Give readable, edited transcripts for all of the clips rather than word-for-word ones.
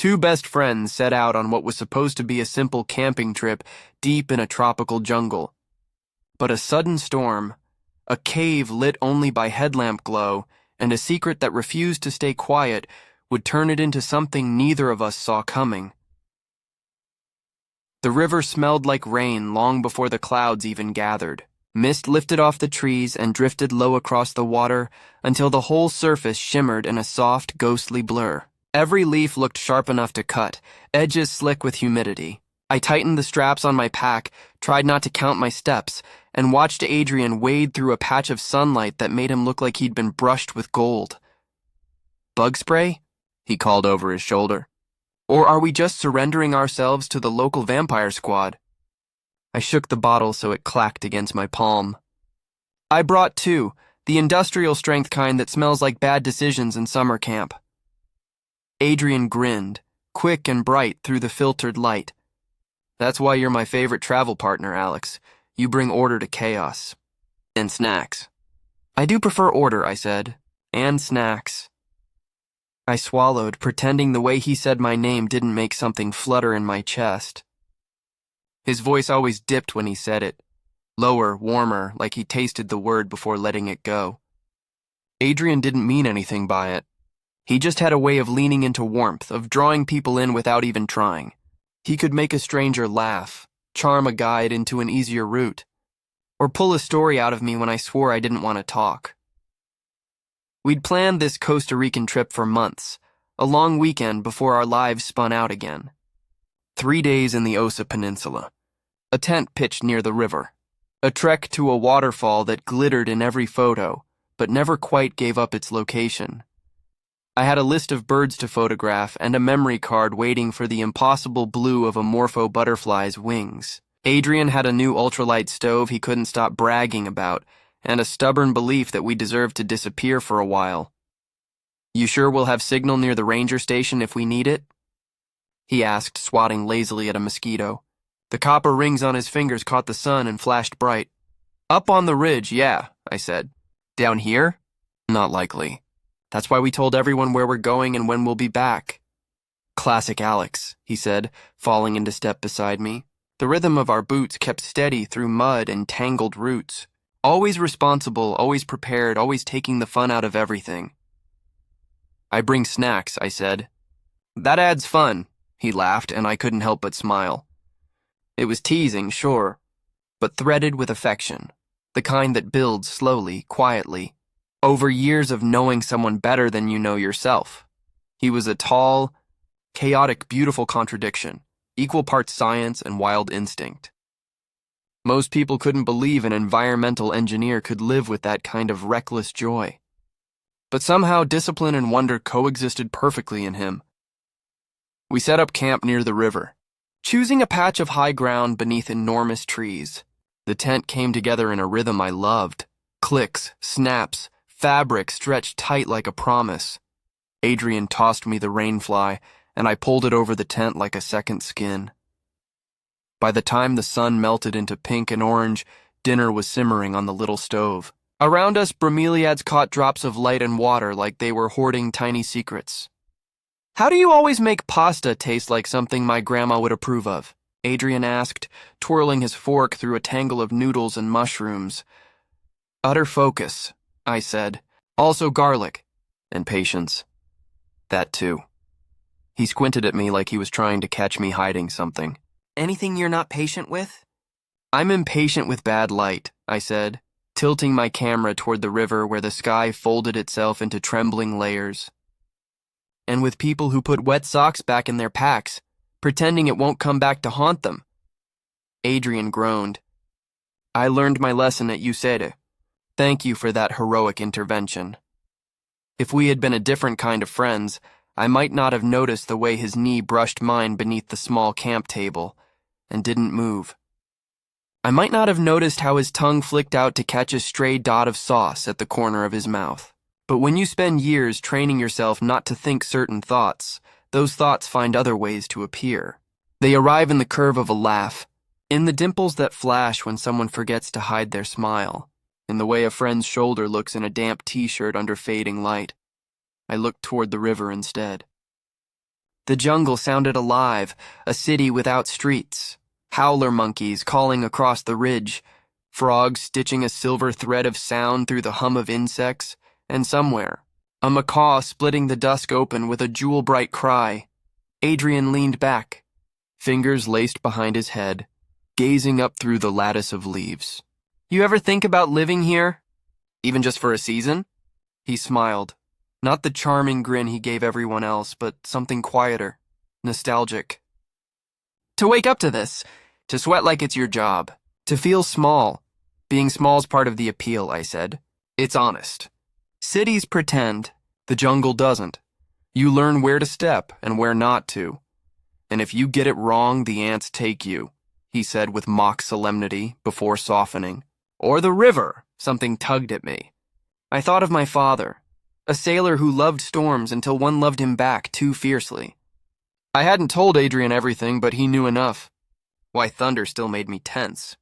Two best friends set out on what was supposed to be a simple camping trip deep in a tropical jungle. But a sudden storm, a cave lit only by headlamp glow, and a secret that refused to stay quiet would turn it into something neither of us saw coming. The river smelled like rain long before the clouds even gathered. Mist lifted off the trees and drifted low across the water until the whole surface shimmered in a soft, ghostly blur. Every leaf looked sharp enough to cut, edges slick with humidity. I tightened the straps on my pack, tried not to count my steps, and watched Adrian wade through a patch of sunlight that made him look like he'd been brushed with gold. "Bug spray?" he called over his shoulder. "Or are we just surrendering ourselves to the local vampire squad?" I shook the bottle so it clacked against my palm. "I brought two, the industrial strength kind that smells like bad decisions in summer camp." Adrian grinned, quick and bright through the filtered light. "That's why you're my favorite travel partner, Alex. You bring order to chaos. And snacks." "I do prefer order," I said. "And snacks." I swallowed, pretending the way he said my name didn't make something flutter in my chest. His voice always dipped when he said it, lower, warmer, like he tasted the word before letting it go. Adrian didn't mean anything by it. He just had a way of leaning into warmth, of drawing people in without even trying. He could make a stranger laugh, charm a guide into an easier route, or pull a story out of me when I swore I didn't want to talk. We'd planned this Costa Rican trip for months, a long weekend before our lives spun out again. 3 days in the Osa Peninsula, a tent pitched near the river, a trek to a waterfall that glittered in every photo, but never quite gave up its location. I had a list of birds to photograph and a memory card waiting for the impossible blue of a morpho butterfly's wings. Adrian had a new ultralight stove he couldn't stop bragging about, and a stubborn belief that we deserved to disappear for a while. "You sure we'll have signal near the ranger station if we need it?" he asked, swatting lazily at a mosquito. The copper rings on his fingers caught the sun and flashed bright. "Up on the ridge, yeah," I said. "Down here? Not likely. That's why we told everyone where we're going and when we'll be back." "Classic Alex," he said, falling into step beside me. The rhythm of our boots kept steady through mud and tangled roots. Always responsible, always prepared, always taking the fun out of everything. "I bring snacks," I said. "That adds fun," he laughed, and I couldn't help but smile. It was teasing, sure, but threaded with affection, the kind that builds slowly, quietly, over years of knowing someone better than you know yourself. He was a tall, chaotic, beautiful contradiction, equal parts science and wild instinct. Most people couldn't believe an environmental engineer could live with that kind of reckless joy. But somehow discipline and wonder coexisted perfectly in him. We set up camp near the river, choosing a patch of high ground beneath enormous trees. The tent came together in a rhythm I loved. Clicks, snaps, fabric stretched tight like a promise. Adrian tossed me the rainfly, and I pulled it over the tent like a second skin. By the time the sun melted into pink and orange, dinner was simmering on the little stove. Around us, bromeliads caught drops of light and water like they were hoarding tiny secrets. "How do you always make pasta taste like something my grandma would approve of?" Adrian asked, twirling his fork through a tangle of noodles and mushrooms. "Utter focus," I said. "Also garlic. And patience. That too." He squinted at me like he was trying to catch me hiding something. "Anything you're not patient with?" "I'm impatient with bad light," I said, tilting my camera toward the river where the sky folded itself into trembling layers. "And with people who put wet socks back in their packs, pretending it won't come back to haunt them." Adrian groaned. "I learned my lesson at UCEDE. Thank you for that heroic intervention." If we had been a different kind of friends, I might not have noticed the way his knee brushed mine beneath the small camp table, and didn't move. I might not have noticed how his tongue flicked out to catch a stray dot of sauce at the corner of his mouth. But when you spend years training yourself not to think certain thoughts, those thoughts find other ways to appear. They arrive in the curve of a laugh, in the dimples that flash when someone forgets to hide their smile, in the way a friend's shoulder looks in a damp t-shirt under fading light. I looked toward the river instead. The jungle sounded alive, a city without streets. Howler monkeys calling across the ridge, frogs stitching a silver thread of sound through the hum of insects, and somewhere, a macaw splitting the dusk open with a jewel-bright cry. Adrian leaned back, fingers laced behind his head, gazing up through the lattice of leaves. You ever think about living here? Even just for a season? He smiled. Not the charming grin he gave everyone else, but something quieter, nostalgic. To wake up to this, to sweat like it's your job, to feel small. Being small's part of the appeal, I said. It's honest. Cities pretend, the jungle doesn't. You learn where to step and where not to. And if you get it wrong, the ants take you, he said with mock solemnity before softening. Or the river, something tugged at me. I thought of my father, a sailor who loved storms until one loved him back too fiercely. I hadn't told Adrian everything, but he knew enough. Why thunder still made me tense.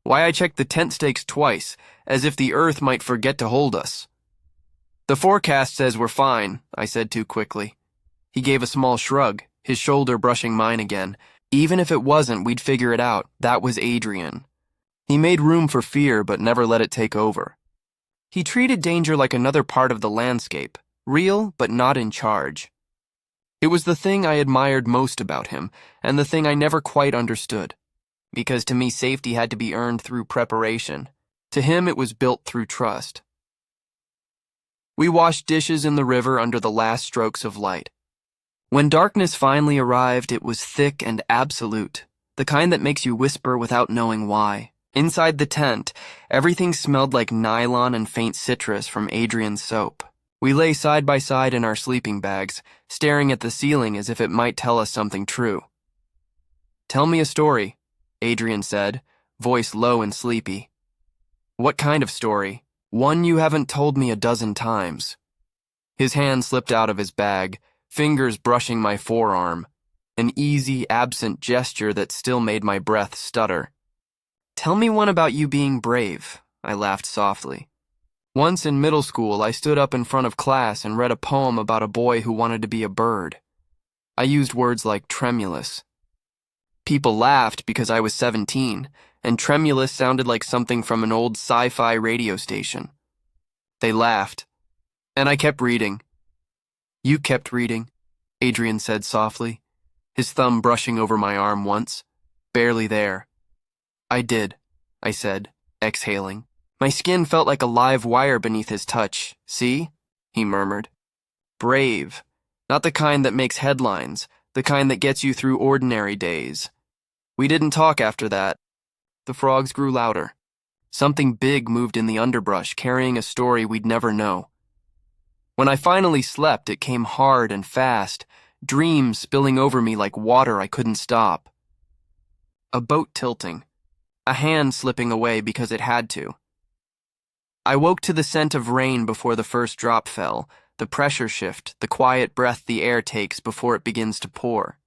Why I checked the tent stakes twice, as if the earth might forget to hold us. The forecast says we're fine, I said too quickly. He gave a small shrug, his shoulder brushing mine again. Even if it wasn't, we'd figure it out. That was Adrian. He made room for fear, but never let it take over. He treated danger like another part of the landscape, real but not in charge. It was the thing I admired most about him, and the thing I never quite understood. Because to me, safety had to be earned through preparation. To him, it was built through trust. We washed dishes in the river under the last strokes of light. When darkness finally arrived, it was thick and absolute, the kind that makes you whisper without knowing why. Inside the tent, everything smelled like nylon and faint citrus from Adrian's soap. We lay side by side in our sleeping bags, staring at the ceiling as if it might tell us something true. Tell me a story, Adrian said, voice low and sleepy. What kind of story? One you haven't told me a dozen times. His hand slipped out of his bag, fingers brushing my forearm, an easy, absent gesture that still made my breath stutter. Tell me one about you being brave, I laughed softly. Once in middle school, I stood up in front of class and read a poem about a boy who wanted to be a bird. I used words like tremulous. People laughed because I was 17, and tremulous sounded like something from an old sci-fi radio station. They laughed, and I kept reading. You kept reading, Adrian said softly, his thumb brushing over my arm once, barely there. I did, I said, exhaling. My skin felt like a live wire beneath his touch. See? He murmured. Brave. Not the kind that makes headlines, the kind that gets you through ordinary days. We didn't talk after that. The frogs grew louder. Something big moved in the underbrush, carrying a story we'd never know. When I finally slept, it came hard and fast, dreams spilling over me like water I couldn't stop. A boat tilting. A hand slipping away because it had to. I woke to the scent of rain before the first drop fell, the pressure shift, the quiet breath the air takes before it begins to pour.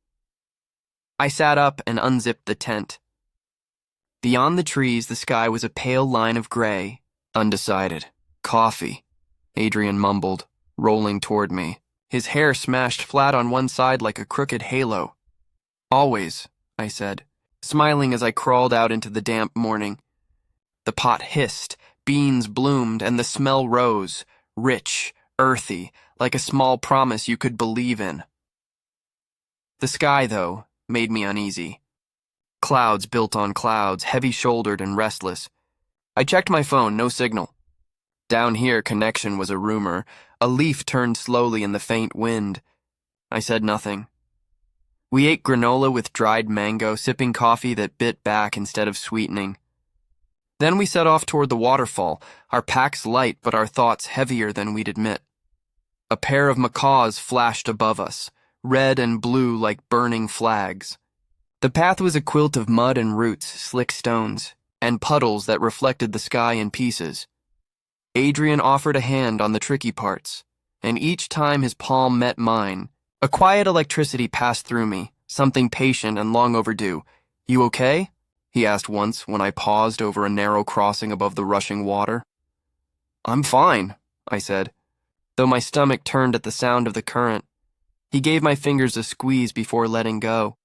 I sat up and unzipped the tent. Beyond the trees, the sky was a pale line of gray, undecided. Coffee, Adrian mumbled, rolling toward me, his hair smashed flat on one side like a crooked halo. Always, I said, smiling as I crawled out into the damp morning. The pot hissed, beans bloomed, and the smell rose, rich, earthy, like a small promise you could believe in. The sky, though, made me uneasy. Clouds built on clouds, heavy-shouldered and restless. I checked my phone, no signal. Down here, connection was a rumor. A leaf turned slowly in the faint wind. I said nothing. We ate granola with dried mango, sipping coffee that bit back instead of sweetening. Then we set off toward the waterfall, our packs light but our thoughts heavier than we'd admit. A pair of macaws flashed above us, red and blue like burning flags. The path was a quilt of mud and roots, slick stones, and puddles that reflected the sky in pieces. Adrian offered a hand on the tricky parts, and each time his palm met mine, a quiet electricity passed through me, something patient and long overdue. You okay? He asked once when I paused over a narrow crossing above the rushing water. I'm fine, I said, though my stomach turned at the sound of the current. He gave my fingers a squeeze before letting go.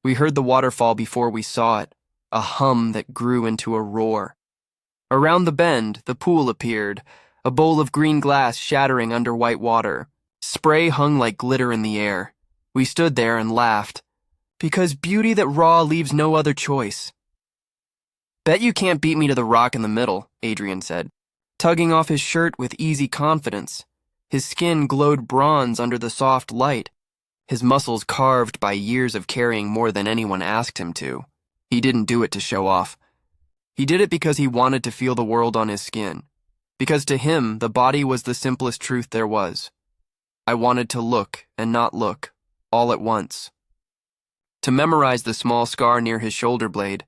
We heard the waterfall before we saw it, a hum that grew into a roar. Around the bend, the pool appeared, a bowl of green glass shattering under white water. Spray hung like glitter in the air. We stood there and laughed, because beauty that raw leaves no other choice. Bet you can't beat me to the rock in the middle, Adrian said, tugging off his shirt with easy confidence. His skin glowed bronze under the soft light, his muscles carved by years of carrying more than anyone asked him to. He didn't do it to show off. He did it because he wanted to feel the world on his skin, because to him the body was the simplest truth there was. I wanted to look and not look, all at once. To memorize the small scar near his shoulder blade,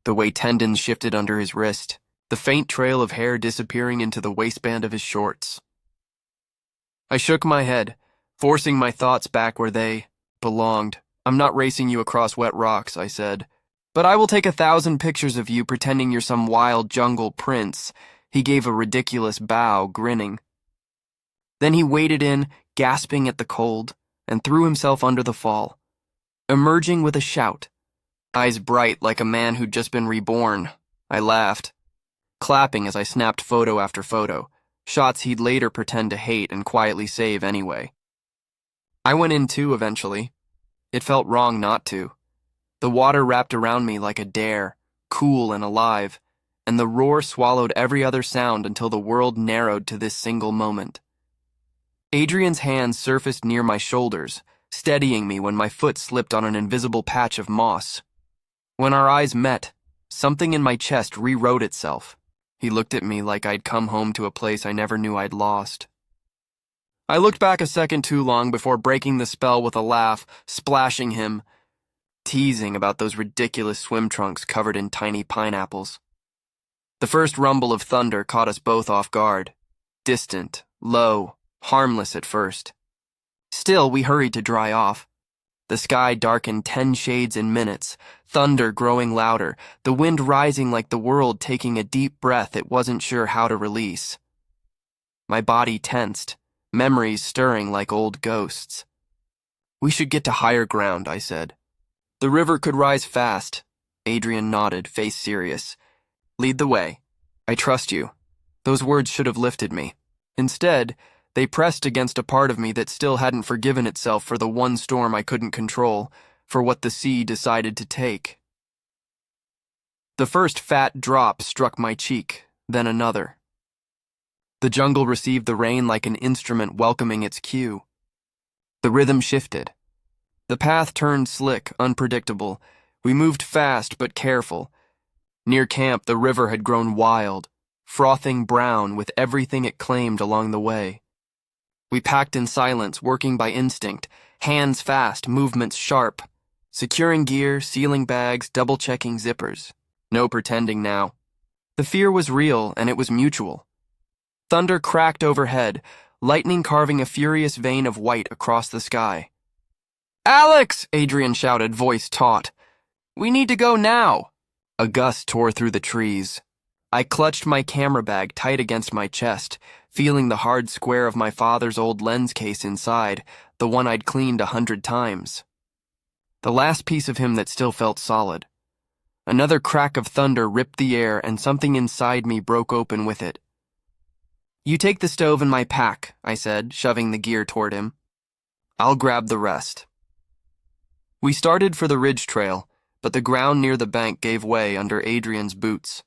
the way tendons shifted under his wrist, the faint trail of hair disappearing into the waistband of his shorts. I shook my head, forcing my thoughts back where they belonged. I'm not racing you across wet rocks, I said, but I will take 1,000 pictures of you pretending you're some wild jungle prince. He gave a ridiculous bow, grinning. Then he waded in, gasping at the cold, and threw himself under the fall, emerging with a shout, eyes bright like a man who'd just been reborn. I laughed, clapping as I snapped photo after photo, shots he'd later pretend to hate and quietly save anyway. I went in too eventually. It felt wrong not to. The water wrapped around me like a dare, cool and alive, and the roar swallowed every other sound until the world narrowed to this single moment. Adrian's hands surfaced near my shoulders, steadying me when my foot slipped on an invisible patch of moss. When our eyes met, something in my chest rewrote itself. He looked at me like I'd come home to a place I never knew I'd lost. I looked back a second too long before breaking the spell with a laugh, splashing him, teasing about those ridiculous swim trunks covered in tiny pineapples. The first rumble of thunder caught us both off guard, distant, low, harmless at first. Still, we hurried to dry off. The sky darkened 10 shades in minutes, thunder growing louder, the wind rising like the world taking a deep breath it wasn't sure how to release. My body tensed, memories stirring like old ghosts. We should get to higher ground, I said. The river could rise fast. Adrian nodded, face serious. Lead the way. I trust you. Those words should have lifted me. Instead, they pressed against a part of me that still hadn't forgiven itself for the one storm I couldn't control, for what the sea decided to take. The first fat drop struck my cheek, then another. The jungle received the rain like an instrument welcoming its cue. The rhythm shifted. The path turned slick, unpredictable. We moved fast but careful. Near camp, the river had grown wild, frothing brown with everything it claimed along the way. We packed in silence, working by instinct, hands fast, movements sharp, securing gear, sealing bags, double-checking zippers. No pretending now. The fear was real, and it was mutual. Thunder cracked overhead, lightning carving a furious vein of white across the sky. "Alex!" Adrian shouted, voice taut. "We need to go now!" A gust tore through the trees. I clutched my camera bag tight against my chest, feeling the hard square of my father's old lens case inside, the one I'd cleaned 100 times. The last piece of him that still felt solid. Another crack of thunder ripped the air, and something inside me broke open with it. "You take the stove and my pack," I said, shoving the gear toward him. "I'll grab the rest." We started for the ridge trail, but the ground near the bank gave way under Adrian's boots.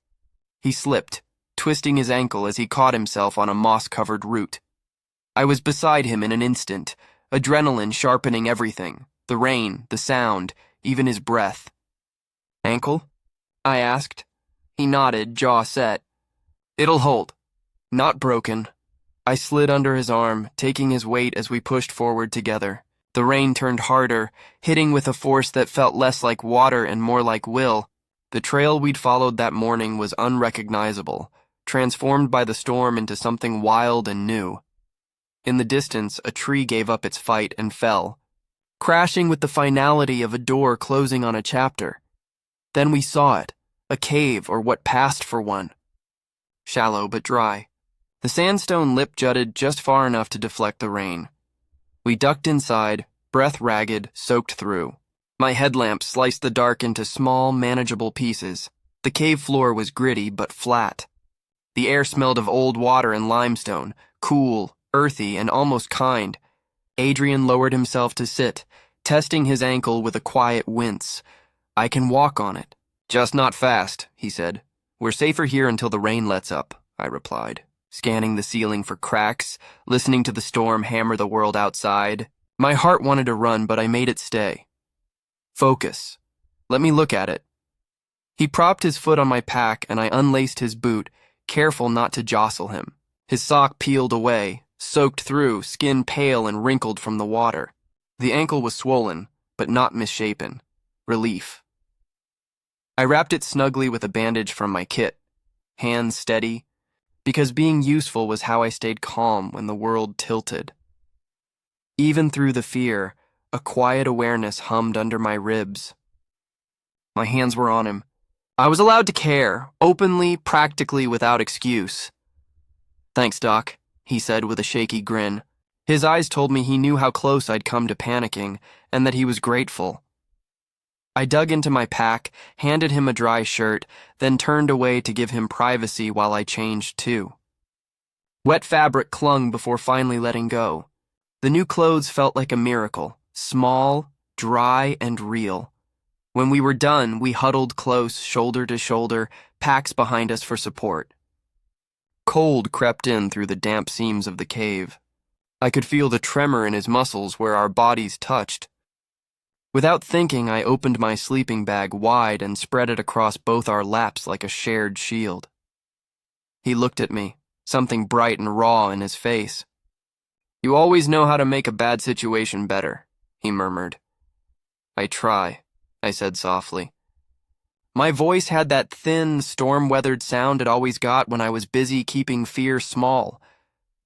He slipped, twisting his ankle as he caught himself on a moss-covered root. I was beside him in an instant, adrenaline sharpening everything, the rain, the sound, even his breath. "Ankle?" I asked. He nodded, jaw set. "It'll hold. Not broken." I slid under his arm, taking his weight as we pushed forward together. The rain turned harder, hitting with a force that felt less like water and more like will. The trail we'd followed that morning was unrecognizable, transformed by the storm into something wild and new. In the distance, a tree gave up its fight and fell, crashing with the finality of a door closing on a chapter. Then we saw it, a cave or what passed for one. Shallow but dry. The sandstone lip jutted just far enough to deflect the rain. We ducked inside, breath ragged, soaked through. My headlamp sliced the dark into small, manageable pieces. The cave floor was gritty but flat. The air smelled of old water and limestone, cool, earthy, and almost kind. Adrian lowered himself to sit, testing his ankle with a quiet wince. "I can walk on it. Just not fast," he said. "We're safer here until the rain lets up," I replied, scanning the ceiling for cracks, listening to the storm hammer the world outside. My heart wanted to run, but I made it stay. "Focus. Let me look at it." He propped his foot on my pack, and I unlaced his boot, careful not to jostle him. His sock peeled away, soaked through, skin pale and wrinkled from the water. The ankle was swollen, but not misshapen. Relief. I wrapped it snugly with a bandage from my kit, hands steady, because being useful was how I stayed calm when the world tilted. Even through the fear, a quiet awareness hummed under my ribs. My hands were on him. I was allowed to care, openly, practically, without excuse. "Thanks, Doc," he said with a shaky grin. His eyes told me he knew how close I'd come to panicking, and that he was grateful. I dug into my pack, handed him a dry shirt, then turned away to give him privacy while I changed too. Wet fabric clung before finally letting go. The new clothes felt like a miracle, small, dry, and real. When we were done, we huddled close, shoulder to shoulder, packs behind us for support. Cold crept in through the damp seams of the cave. I could feel the tremor in his muscles where our bodies touched. Without thinking, I opened my sleeping bag wide and spread it across both our laps like a shared shield. He looked at me, something bright and raw in his face. "You always know how to make a bad situation better," he murmured. "I try," I said softly. My voice had that thin, storm-weathered sound it always got when I was busy keeping fear small.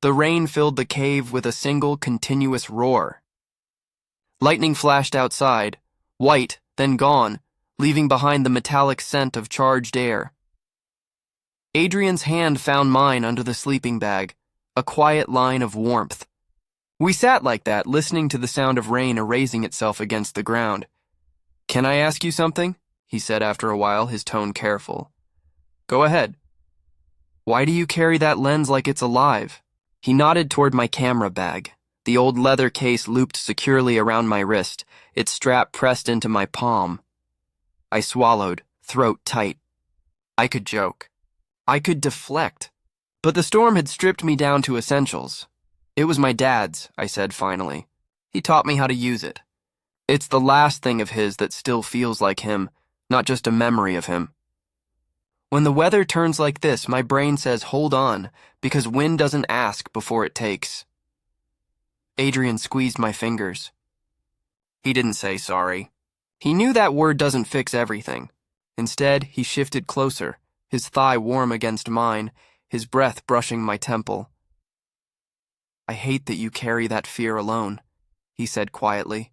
The rain filled the cave with a single continuous roar. Lightning flashed outside, white, then gone, leaving behind the metallic scent of charged air. Adrian's hand found mine under the sleeping bag, a quiet line of warmth. We sat like that, listening to the sound of rain erasing itself against the ground. "Can I ask you something?" he said after a while, his tone careful. "Go ahead." "Why do you carry that lens like it's alive?" He nodded toward my camera bag, the old leather case looped securely around my wrist, its strap pressed into my palm. I swallowed, throat tight. I could joke. I could deflect. But the storm had stripped me down to essentials. "It was my dad's," I said finally. "He taught me how to use it. It's the last thing of his that still feels like him, not just a memory of him. When the weather turns like this, my brain says hold on, because wind doesn't ask before it takes." Adrian squeezed my fingers. He didn't say sorry. He knew that word doesn't fix everything. Instead, he shifted closer, his thigh warm against mine, his breath brushing my temple. "I hate that you carry that fear alone," he said quietly.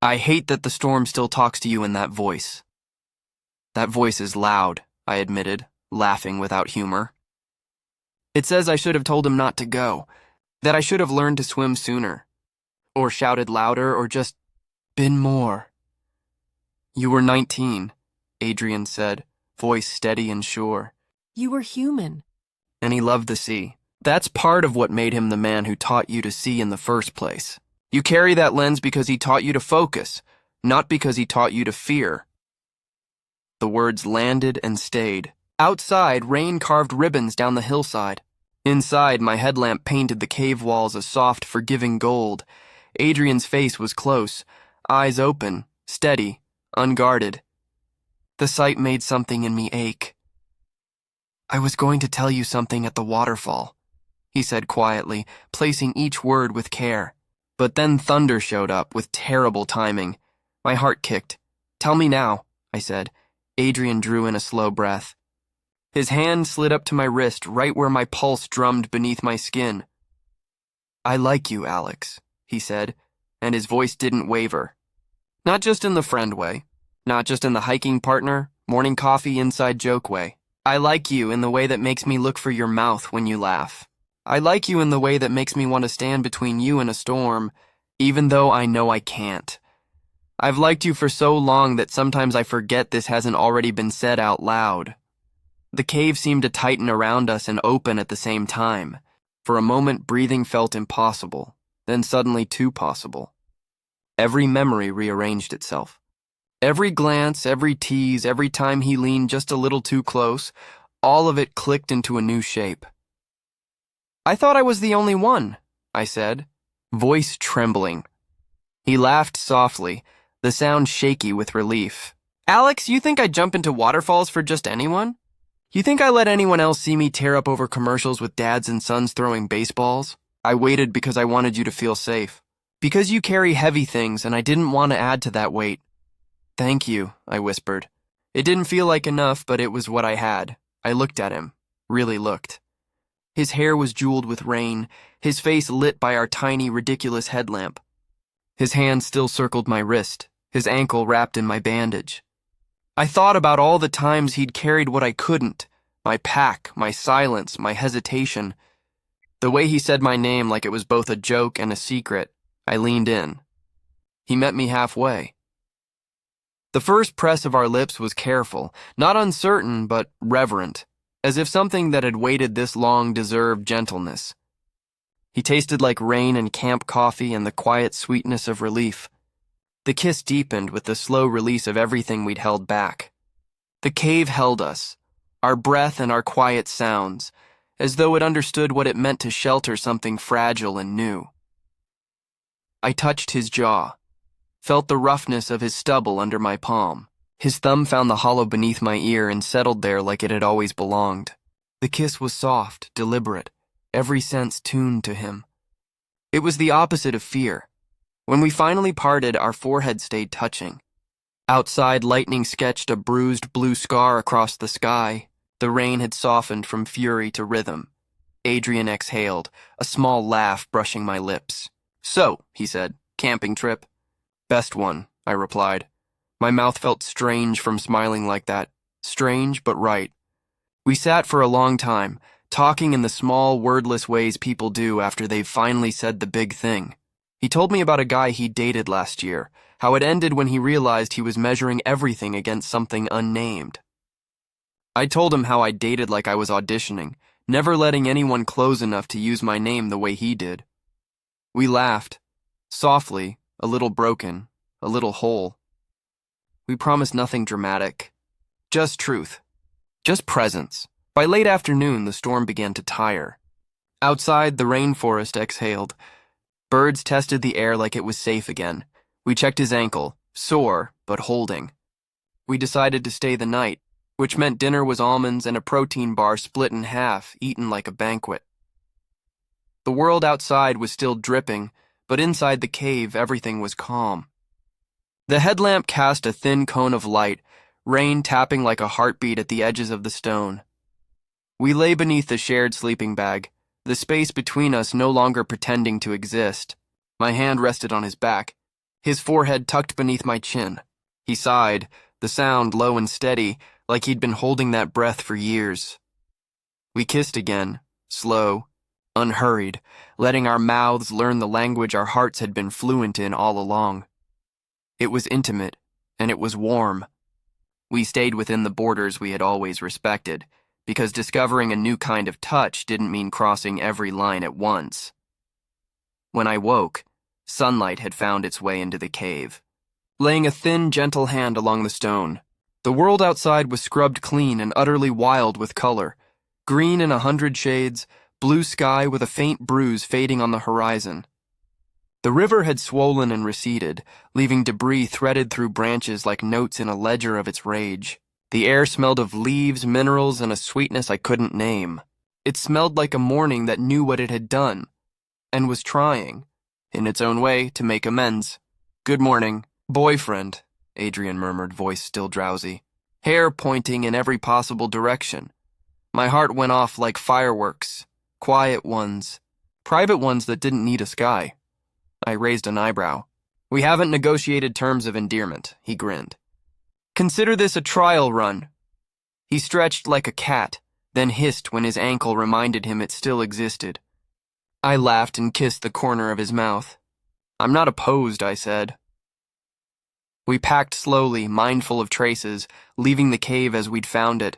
"I hate that the storm still talks to you in that voice." "That voice is loud," I admitted, laughing without humor. "It says I should have told him not to go, that I should have learned to swim sooner, or shouted louder, or just been more." "You were 19, Adrian said, voice steady and sure. "You were human." "And he loved the sea. That's part of what made him the man who taught you to see in the first place. You carry that lens because he taught you to focus, not because he taught you to fear." The words landed and stayed. Outside, rain carved ribbons down the hillside. Inside, my headlamp painted the cave walls a soft, forgiving gold. Adrian's face was close, eyes open, steady, unguarded. The sight made something in me ache. "I was going to tell you something at the waterfall," he said quietly, placing each word with care. But then thunder showed up with terrible timing. My heart kicked. "Tell me now," I said. Adrian drew in a slow breath. His hand slid up to my wrist, right where my pulse drummed beneath my skin. "I like you, Alex," he said, and his voice didn't waver. Not just in the friend way, not just in the hiking partner, morning coffee inside joke way. I like you in the way that makes me look for your mouth when you laugh. I like you in the way that makes me want to stand between you and a storm, even though I know I can't. I've liked you for so long that sometimes I forget this hasn't already been said out loud. The cave seemed to tighten around us and open at the same time. For a moment, breathing felt impossible, then suddenly too possible. Every memory rearranged itself. Every glance, every tease, every time he leaned just a little too close, all of it clicked into a new shape. I thought I was the only one, I said, voice trembling. He laughed softly, the sound shaky with relief. Alex, you think I'd jump into waterfalls for just anyone? You think I let anyone else see me tear up over commercials with dads and sons throwing baseballs? I waited because I wanted you to feel safe. Because you carry heavy things and I didn't want to add to that weight. Thank you, I whispered. It didn't feel like enough, but it was what I had. I looked at him, really looked. His hair was jeweled with rain, his face lit by our tiny, ridiculous headlamp. His hand still circled my wrist, his ankle wrapped in my bandage. I thought about all the times he'd carried what I couldn't, my pack, my silence, my hesitation. The way he said my name like it was both a joke and a secret, I leaned in. He met me halfway. The first press of our lips was careful, not uncertain, but reverent, as if something that had waited this long deserved gentleness. He tasted like rain and camp coffee and the quiet sweetness of relief. The kiss deepened with the slow release of everything we'd held back. The cave held us, our breath and our quiet sounds, as though it understood what it meant to shelter something fragile and new. I touched his jaw, felt the roughness of his stubble under my palm. His thumb found the hollow beneath my ear and settled there like it had always belonged. The kiss was soft, deliberate, every sense tuned to him. It was the opposite of fear. When we finally parted, our foreheads stayed touching. Outside, lightning sketched a bruised blue scar across the sky. The rain had softened from fury to rhythm. Adrian exhaled, a small laugh brushing my lips. So, he said, camping trip? Best one, I replied. My mouth felt strange from smiling like that. Strange, but right. We sat for a long time, talking in the small, wordless ways people do after they've finally said the big thing. He told me about a guy he dated last year, how it ended when he realized he was measuring everything against something unnamed. I told him how I dated like I was auditioning, never letting anyone close enough to use my name the way he did. We laughed, softly, a little broken, a little whole. We promised nothing dramatic, just truth, just presence. By late afternoon, the storm began to tire. Outside, the rainforest exhaled. Birds tested the air like it was safe again. We checked his ankle, sore, but holding. We decided to stay the night, which meant dinner was almonds and a protein bar split in half, eaten like a banquet. The world outside was still dripping, but inside the cave, everything was calm. The headlamp cast a thin cone of light, rain tapping like a heartbeat at the edges of the stone. We lay beneath the shared sleeping bag, the space between us no longer pretending to exist. My hand rested on his back, his forehead tucked beneath my chin. He sighed, the sound low and steady, like he'd been holding that breath for years. We kissed again, slow, unhurried, letting our mouths learn the language our hearts had been fluent in all along. It was intimate, and it was warm. We stayed within the borders we had always respected, because discovering a new kind of touch didn't mean crossing every line at once. When I woke, sunlight had found its way into the cave, laying a thin, gentle hand along the stone. The world outside was scrubbed clean and utterly wild with color, green in 100 shades, blue sky with a faint bruise fading on the horizon. The river had swollen and receded, leaving debris threaded through branches like notes in a ledger of its rage. The air smelled of leaves, minerals, and a sweetness I couldn't name. It smelled like a morning that knew what it had done, and was trying, in its own way, to make amends. Good morning, boyfriend, Adrian murmured, voice still drowsy. Hair pointing in every possible direction. My heart went off like fireworks, quiet ones, private ones that didn't need a sky. I raised an eyebrow. We haven't negotiated terms of endearment, he grinned. Consider this a trial run. He stretched like a cat, then hissed when his ankle reminded him it still existed. I laughed and kissed the corner of his mouth. I'm not opposed, I said. We packed slowly, mindful of traces, leaving the cave as we'd found it.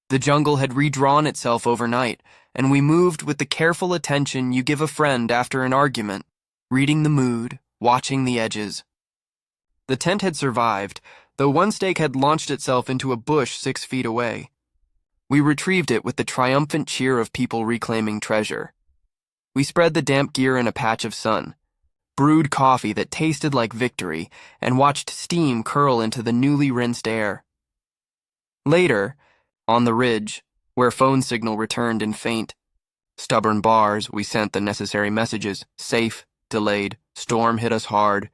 The jungle had redrawn itself overnight, and we moved with the careful attention you give a friend after an argument, reading the mood, watching the edges. The tent had survived, though one stake had launched itself into a bush 6 feet away. We retrieved it with the triumphant cheer of people reclaiming treasure. We spread the damp gear in a patch of sun, brewed coffee that tasted like victory, and watched steam curl into the newly rinsed air. Later, on the ridge, where phone signal returned in faint, stubborn bars, we sent the necessary messages. Safe, delayed, storm hit us hard.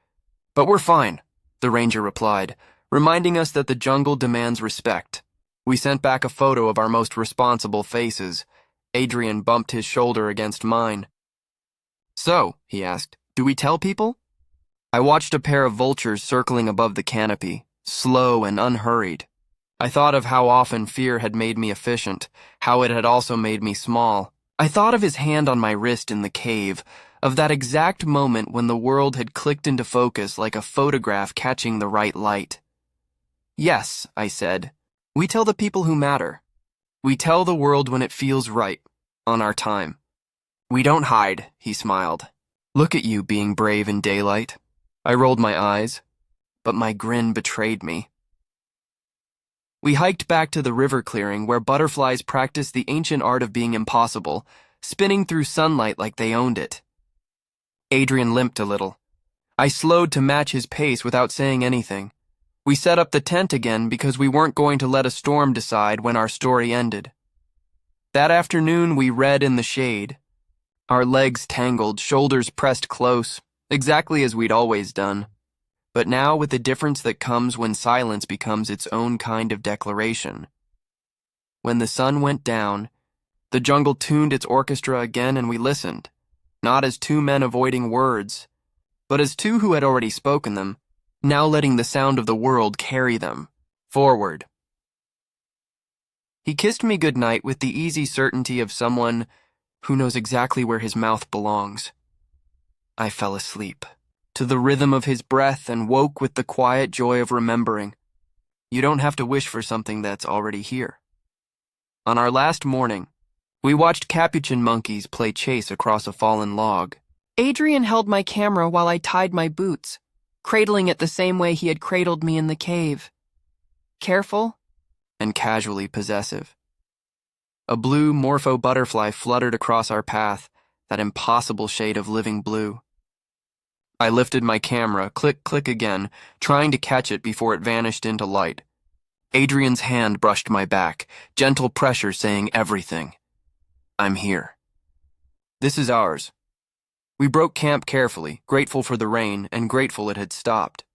But we're fine, the ranger replied, reminding us that the jungle demands respect. We sent back a photo of our most responsible faces. Adrian bumped his shoulder against mine. So, he asked, do we tell people? I watched a pair of vultures circling above the canopy, slow and unhurried. I thought of how often fear had made me efficient, how it had also made me small. I thought of his hand on my wrist in the cave, of that exact moment when the world had clicked into focus like a photograph catching the right light. Yes, I said, we tell the people who matter. We tell the world when it feels right, on our time. We don't hide, he smiled. Look at you being brave in daylight. I rolled my eyes, but my grin betrayed me. We hiked back to the river clearing where butterflies practiced the ancient art of being impossible, spinning through sunlight like they owned it. Adrian limped a little. I slowed to match his pace without saying anything. We set up the tent again because we weren't going to let a storm decide when our story ended. That afternoon we read in the shade. Our legs tangled, shoulders pressed close, exactly as we'd always done. But now with the difference that comes when silence becomes its own kind of declaration. When the sun went down, the jungle tuned its orchestra again and we listened, not as two men avoiding words, but as two who had already spoken them, now letting the sound of the world carry them forward. He kissed me goodnight with the easy certainty of someone who knows exactly where his mouth belongs. I fell asleep to the rhythm of his breath and woke with the quiet joy of remembering. You don't have to wish for something that's already here. On our last morning, we watched capuchin monkeys play chase across a fallen log. Adrian held my camera while I tied my boots, cradling it the same way he had cradled me in the cave. Careful and casually possessive. A blue morpho butterfly fluttered across our path, that impossible shade of living blue. I lifted my camera, click, click again, trying to catch it before it vanished into light. Adrian's hand brushed my back, gentle pressure saying everything. I'm here. This is ours. We broke camp carefully, grateful for the rain and grateful it had stopped.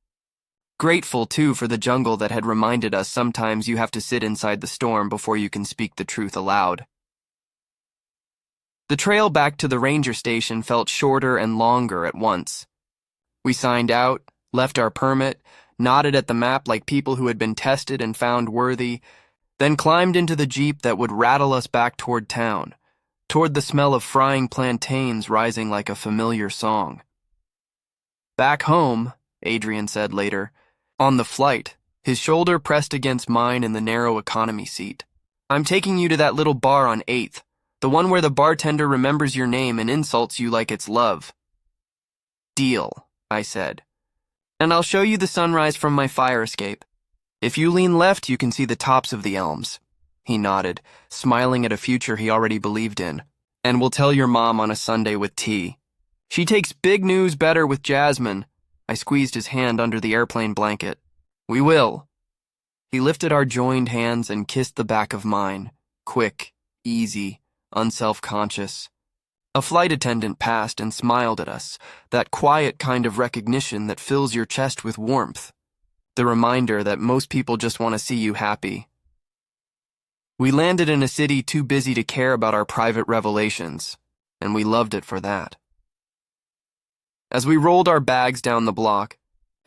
Grateful, too, for the jungle that had reminded us sometimes you have to sit inside the storm before you can speak the truth aloud. The trail back to the ranger station felt shorter and longer at once. We signed out, left our permit, nodded at the map like people who had been tested and found worthy, then climbed into the jeep that would rattle us back toward town, toward the smell of frying plantains rising like a familiar song. Back home, Adrian said later, on the flight, his shoulder pressed against mine in the narrow economy seat. I'm taking you to that little bar on 8th, the one where the bartender remembers your name and insults you like it's love. Deal, I said. And I'll show you the sunrise from my fire escape. If you lean left, you can see the tops of the elms. He nodded, smiling at a future he already believed in. And we'll tell your mom on a Sunday with tea. She takes big news better with Jasmine. I squeezed his hand under the airplane blanket. We will. He lifted our joined hands and kissed the back of mine, quick, easy, unself-conscious. A flight attendant passed and smiled at us, that quiet kind of recognition that fills your chest with warmth, the reminder that most people just want to see you happy. We landed in a city too busy to care about our private revelations, and we loved it for that. As we rolled our bags down the block,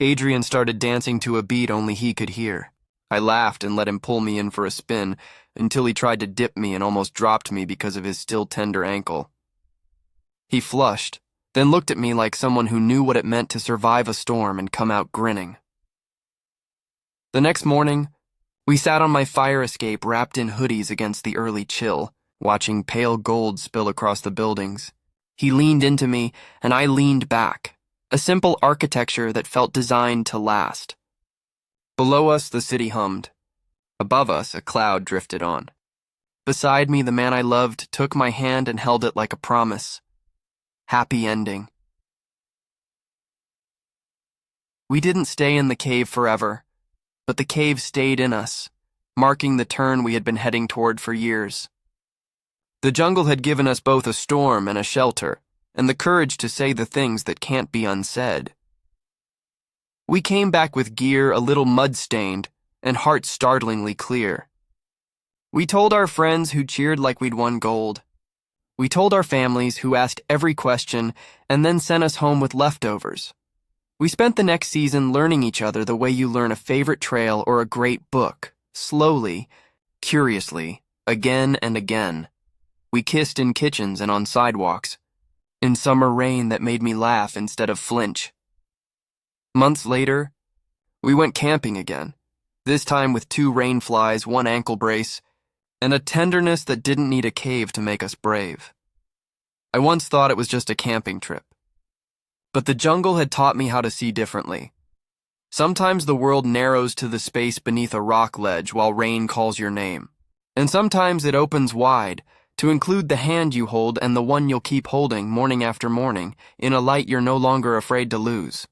Adrian started dancing to a beat only he could hear. I laughed and let him pull me in for a spin until he tried to dip me and almost dropped me because of his still tender ankle. He flushed, then looked at me like someone who knew what it meant to survive a storm and come out grinning. The next morning, we sat on my fire escape wrapped in hoodies against the early chill, watching pale gold spill across the buildings. He leaned into me, and I leaned back, a simple architecture that felt designed to last. Below us, the city hummed. Above us, a cloud drifted on. Beside me, the man I loved took my hand and held it like a promise. Happy ending. We didn't stay in the cave forever, but the cave stayed in us, marking the turn we had been heading toward for years. The jungle had given us both a storm and a shelter, and the courage to say the things that can't be unsaid. We came back with gear a little mud-stained and hearts startlingly clear. We told our friends who cheered like we'd won gold. We told our families who asked every question and then sent us home with leftovers. We spent the next season learning each other the way you learn a favorite trail or a great book, slowly, curiously, again and again. We kissed in kitchens and on sidewalks, in summer rain that made me laugh instead of flinch. Months later, we went camping again, this time with 2 rain flies, 1 ankle brace, and a tenderness that didn't need a cave to make us brave. I once thought it was just a camping trip. But the jungle had taught me how to see differently. Sometimes the world narrows to the space beneath a rock ledge while rain calls your name. And sometimes it opens wide, to include the hand you hold and the one you'll keep holding morning after morning, in a light you're no longer afraid to lose.